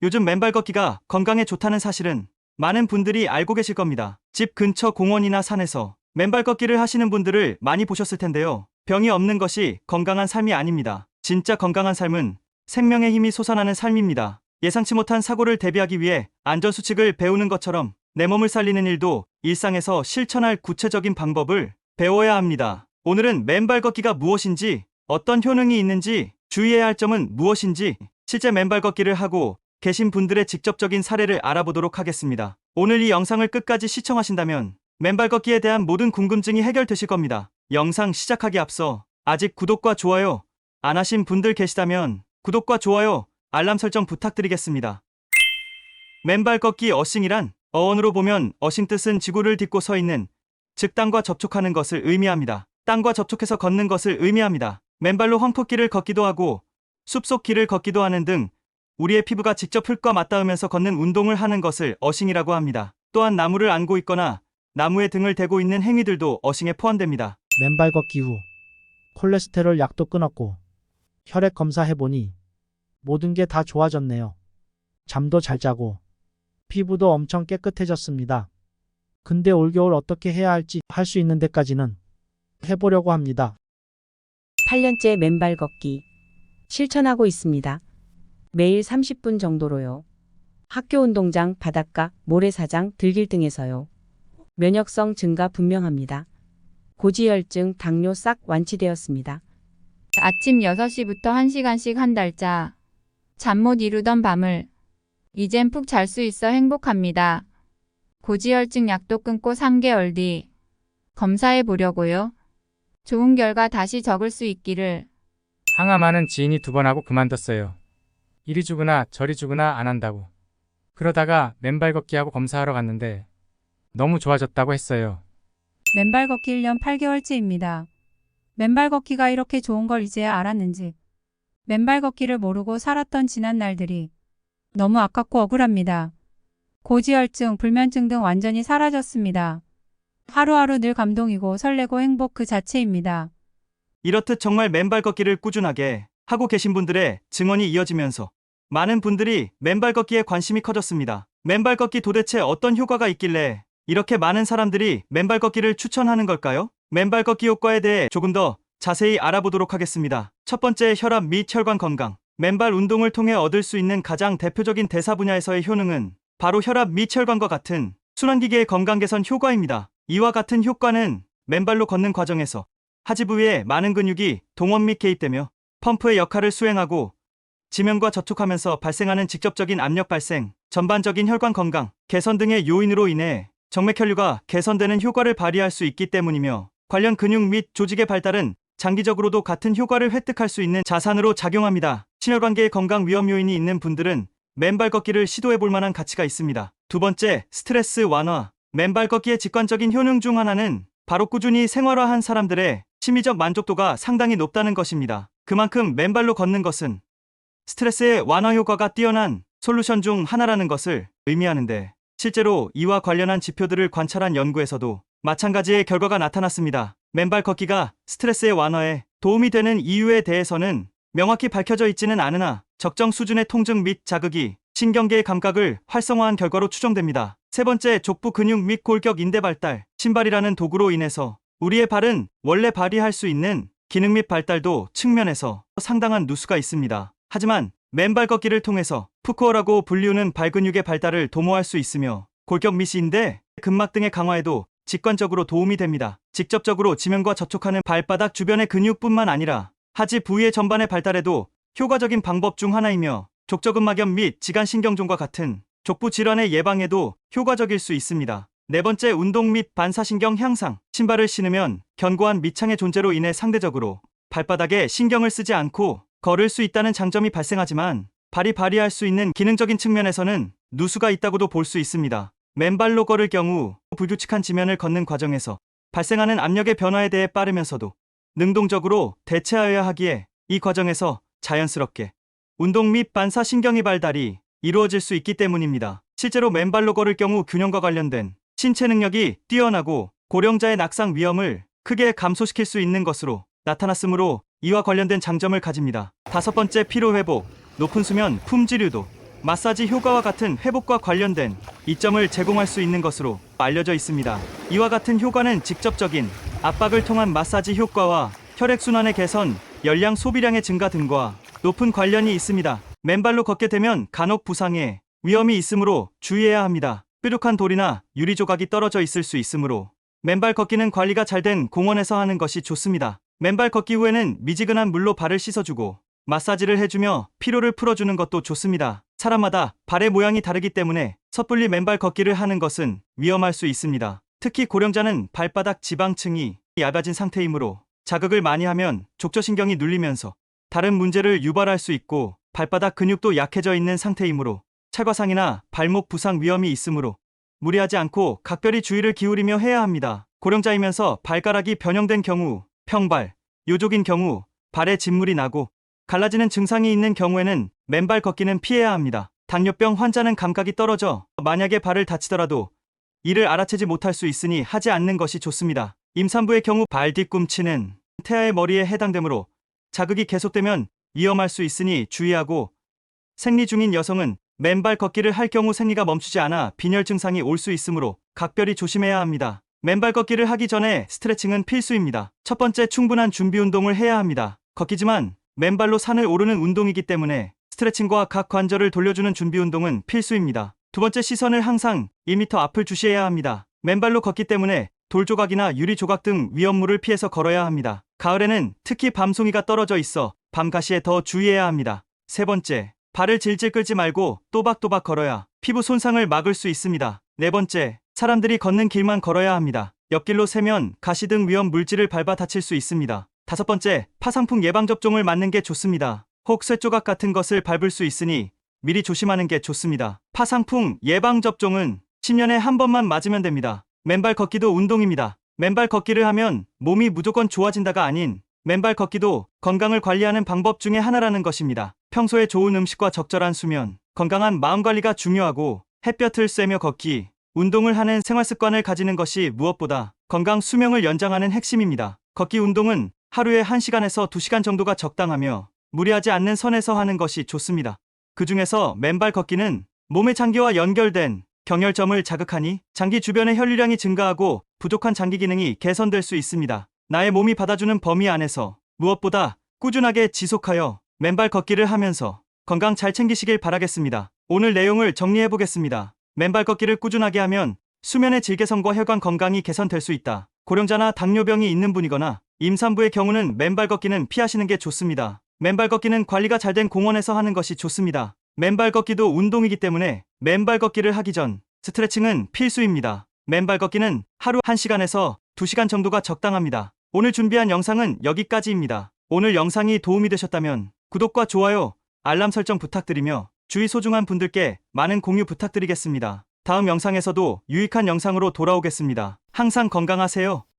요즘 맨발 걷기가 건강에 좋다는 사실은 많은 분들이 알고 계실 겁니다. 집 근처 공원이나 산에서 맨발 걷기를 하시는 분들을 많이 보셨을 텐데요. 병이 없는 것이 건강한 삶이 아닙니다. 진짜 건강한 삶은 생명의 힘이 솟아나는 삶입니다. 예상치 못한 사고를 대비하기 위해 안전수칙을 배우는 것처럼 내 몸을 살리는 일도 일상에서 실천할 구체적인 방법을 배워야 합니다. 오늘은 맨발 걷기가 무엇인지, 어떤 효능이 있는지, 주의해야 할 점은 무엇인지, 실제 맨발 걷기를 하고 계신 분들의 직접적인 사례를 알아보도록 하겠습니다. 오늘 이 영상을 끝까지 시청하신다면 맨발 걷기에 대한 모든 궁금증이 해결되실 겁니다. 영상 시작하기 앞서 아직 구독과 좋아요 안 하신 분들 계시다면 구독과 좋아요, 알람 설정 부탁드리겠습니다. 맨발 걷기 어싱이란 어원으로 보면 어싱 뜻은 지구를 딛고 서 있는, 즉 땅과 접촉하는 것을 의미합니다. 땅과 접촉해서 걷는 것을 의미합니다. 맨발로 황토길을 걷기도 하고 숲속 길을 걷기도 하는 등 우리의 피부가 직접 흙과 맞닿으면서 걷는 운동을 하는 것을 어싱이라고 합니다. 또한 나무를 안고 있거나 나무에 등을 대고 있는 행위들도 어싱에 포함됩니다. 맨발 걷기 후 콜레스테롤 약도 끊었고 혈액 검사해보니 모든 게 다 좋아졌네요. 잠도 잘 자고 피부도 엄청 깨끗해졌습니다. 근데 올겨울 어떻게 해야 할지 할 수 있는 데까지는 해보려고 합니다. 8년째 맨발 걷기 실천하고 있습니다. 매일 30분 정도로요. 학교 운동장, 바닷가, 모래사장, 들길 등에서요. 면역성 증가 분명합니다. 고지혈증, 당뇨 싹 완치되었습니다. 아침 6시부터 1시간씩 한 달자. 잠 못 이루던 밤을 이젠 푹 잘 수 있어 행복합니다. 고지혈증 약도 끊고 3개월 뒤 검사해 보려고요. 좋은 결과 다시 적을 수 있기를. 항암하는 지인이 2번 하고 그만뒀어요. 이리 주거나 저리 주거나 안 한다고. 그러다가 맨발 걷기 하고 검사하러 갔는데 너무 좋아졌다고 했어요. 맨발 걷기 1년 8개월째입니다. 맨발 걷기가 이렇게 좋은 걸 이제야 알았는지 맨발 걷기를 모르고 살았던 지난 날들이 너무 아깝고 억울합니다. 고지혈증, 불면증 등 완전히 사라졌습니다. 하루하루 늘 감동이고 설레고 행복 그 자체입니다. 이렇듯 정말 맨발 걷기를 꾸준하게 하고 계신 분들의 증언이 이어지면서 많은 분들이 맨발 걷기에 관심이 커졌습니다. 맨발 걷기 도대체 어떤 효과가 있길래 이렇게 많은 사람들이 맨발 걷기를 추천하는 걸까요? 맨발 걷기 효과에 대해 조금 더 자세히 알아보도록 하겠습니다. 첫 번째, 혈압 및 혈관 건강. 맨발 운동을 통해 얻을 수 있는 가장 대표적인 대사 분야에서의 효능은 바로 혈압 및 혈관과 같은 순환기계의 건강 개선 효과입니다. 이와 같은 효과는 맨발로 걷는 과정에서 하지 부위에 많은 근육이 동원 및 개입되며 펌프의 역할을 수행하고 지면과 접촉하면서 발생하는 직접적인 압력 발생, 전반적인 혈관 건강 개선 등의 요인으로 인해 정맥 혈류가 개선되는 효과를 발휘할 수 있기 때문이며, 관련 근육 및 조직의 발달은 장기적으로도 같은 효과를 획득할 수 있는 자산으로 작용합니다. 심혈관계의 건강 위험 요인이 있는 분들은 맨발 걷기를 시도해 볼 만한 가치가 있습니다. 두 번째, 스트레스 완화. 맨발 걷기의 직관적인 효능 중 하나는 바로 꾸준히 생활화한 사람들의 심리적 만족도가 상당히 높다는 것입니다. 그만큼 맨발로 걷는 것은 스트레스의 완화 효과가 뛰어난 솔루션 중 하나라는 것을 의미하는데, 실제로 이와 관련한 지표들을 관찰한 연구에서도 마찬가지의 결과가 나타났습니다. 맨발 걷기가 스트레스의 완화에 도움이 되는 이유에 대해서는 명확히 밝혀져 있지는 않으나 적정 수준의 통증 및 자극이 신경계의 감각을 활성화한 결과로 추정됩니다. 세 번째, 족부 근육 및 골격 인대 발달. 신발이라는 도구로 인해서 우리의 발은 원래 발휘할 수 있는 기능 및 발달도 측면에서 상당한 누수가 있습니다. 하지만 맨발 걷기를 통해서 푸코어라고 불리우는 발근육의 발달을 도모할 수 있으며 골격 및 인대, 근막 등의 강화에도 직관적으로 도움이 됩니다. 직접적으로 지면과 접촉하는 발바닥 주변의 근육뿐만 아니라 하지 부위의 전반의 발달에도 효과적인 방법 중 하나이며, 족저근막염 및 지간신경종과 같은 족부 질환의 예방에도 효과적일 수 있습니다. 네 번째, 운동 및 반사신경 향상. 신발을 신으면 견고한 밑창의 존재로 인해 상대적으로 발바닥에 신경을 쓰지 않고 걸을 수 있다는 장점이 발생하지만, 발이 발휘할 수 있는 기능적인 측면에서는 누수가 있다고도 볼 수 있습니다. 맨발로 걸을 경우 불규칙한 지면을 걷는 과정에서 발생하는 압력의 변화에 대해 빠르면서도 능동적으로 대처하여야 하기에 이 과정에서 자연스럽게 운동 및 반사신경의 발달이 이루어질 수 있기 때문입니다. 실제로 맨발로 걸을 경우 균형과 관련된 신체 능력이 뛰어나고 고령자의 낙상 위험을 크게 감소시킬 수 있는 것으로 나타났으므로 이와 관련된 장점을 가집니다. 다섯 번째, 피로회복. 높은 수면 품질유도. 마사지 효과와 같은 회복과 관련된 이점을 제공할 수 있는 것으로 알려져 있습니다. 이와 같은 효과는 직접적인 압박을 통한 마사지 효과와 혈액순환의 개선, 열량 소비량의 증가 등과 높은 관련이 있습니다. 맨발로 걷게 되면 간혹 부상에 위험이 있으므로 주의해야 합니다. 뾰족한 돌이나 유리 조각이 떨어져 있을 수 있으므로 맨발 걷기는 관리가 잘 된 공원에서 하는 것이 좋습니다. 맨발 걷기 후에는 미지근한 물로 발을 씻어주고 마사지를 해주며 피로를 풀어주는 것도 좋습니다. 사람마다 발의 모양이 다르기 때문에 섣불리 맨발 걷기를 하는 것은 위험할 수 있습니다. 특히 고령자는 발바닥 지방층이 얇아진 상태이므로 자극을 많이 하면 족저신경이 눌리면서 다른 문제를 유발할 수 있고 발바닥 근육도 약해져 있는 상태이므로 찰과상이나 발목 부상 위험이 있으므로 무리하지 않고 각별히 주의를 기울이며 해야 합니다. 고령자이면서 발가락이 변형된 경우, 평발, 요족인 경우, 발에 진물이 나고 갈라지는 증상이 있는 경우에는 맨발 걷기는 피해야 합니다. 당뇨병 환자는 감각이 떨어져 만약에 발을 다치더라도 이를 알아채지 못할 수 있으니 하지 않는 것이 좋습니다. 임산부의 경우 발 뒤꿈치는 태아의 머리에 해당되므로 자극이 계속되면 위험할 수 있으니 주의하고 생리 중인 여성은 맨발 걷기를 할 경우 생리가 멈추지 않아 빈혈 증상이 올 수 있으므로 각별히 조심해야 합니다. 맨발 걷기를 하기 전에 스트레칭은 필수입니다. 첫 번째, 충분한 준비 운동을 해야 합니다. 걷기지만 맨발로 산을 오르는 운동이기 때문에 스트레칭과 각 관절을 돌려주는 준비 운동은 필수입니다. 두 번째, 시선을 항상 1m 앞을 주시해야 합니다. 맨발로 걷기 때문에 돌조각이나 유리 조각 등 위험물을 피해서 걸어야 합니다. 가을에는 특히 밤송이가 떨어져 있어 밤가시에 더 주의해야 합니다. 세 번째, 발을 질질 끌지 말고 또박또박 걸어야 피부 손상을 막을 수 있습니다. 네 번째, 사람들이 걷는 길만 걸어야 합니다. 옆길로 새면 가시 등 위험 물질을 밟아 다칠 수 있습니다. 다섯 번째, 파상풍 예방접종을 맞는 게 좋습니다. 혹 쇠조각 같은 것을 밟을 수 있으니 미리 조심하는 게 좋습니다. 파상풍 예방접종은 10년에 한 번만 맞으면 됩니다. 맨발 걷기도 운동입니다. 맨발 걷기를 하면 몸이 무조건 좋아진다가 아닌 맨발 걷기도 건강을 관리하는 방법 중에 하나라는 것입니다. 평소에 좋은 음식과 적절한 수면, 건강한 마음관리가 중요하고 햇볕을 쐬며 걷기, 운동을 하는 생활습관을 가지는 것이 무엇보다 건강 수명을 연장하는 핵심입니다. 걷기 운동은 하루에 1시간에서 2시간 정도가 적당하며 무리하지 않는 선에서 하는 것이 좋습니다. 그 중에서 맨발 걷기는 몸의 장기와 연결된 경혈점을 자극하니 장기 주변의 혈류량이 증가하고 부족한 장기 기능이 개선될 수 있습니다. 나의 몸이 받아주는 범위 안에서 무엇보다 꾸준하게 지속하여 맨발 걷기를 하면서 건강 잘 챙기시길 바라겠습니다. 오늘 내용을 정리해 보겠습니다. 맨발 걷기를 꾸준하게 하면 수면의 질 개선과 혈관 건강이 개선될 수 있다. 고령자나 당뇨병이 있는 분이거나 임산부의 경우는 맨발 걷기는 피하시는 게 좋습니다. 맨발 걷기는 관리가 잘 된 공원에서 하는 것이 좋습니다. 맨발 걷기도 운동이기 때문에 맨발 걷기를 하기 전 스트레칭은 필수입니다. 맨발 걷기는 하루 1시간에서 2시간 정도가 적당합니다. 오늘 준비한 영상은 여기까지입니다. 오늘 영상이 도움이 되셨다면 구독과 좋아요, 알람 설정 부탁드리며 주위 소중한 분들께 많은 공유 부탁드리겠습니다. 다음 영상에서도 유익한 영상으로 돌아오겠습니다. 항상 건강하세요.